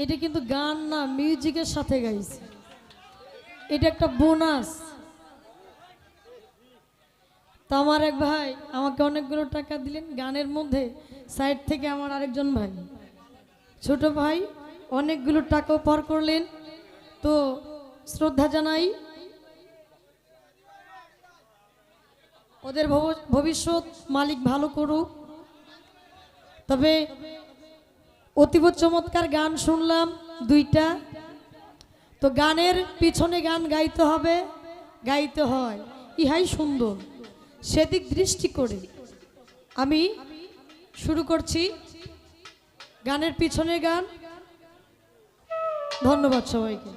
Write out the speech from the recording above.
এটা কিন্তু গান না, মিউজিকের সাথে গাইছে। এটা একটা বোনাস। তো আমার এক ভাই আমাকে অনেকগুলো টাকা দিলেন গানের মধ্যে। সাইড থেকে আমার আরেকজন ভাই, ছোট ভাই, অনেকগুলো টাকা উপহার করলেন। তো শ্রদ্ধা জানাই, ওদের ভবিষ্যৎ মালিক ভালো করুক। তবে অতীব চমৎকার গান শুনলাম দুইটা। তো গানের পিছনে গান গাইতে হবে, গাইতে হয়, ইহাই সুন্দর। সেদিক দৃষ্টি করে আমি শুরু করছি গানের পিছনে গান। ধন্যবাদ সবাইকে।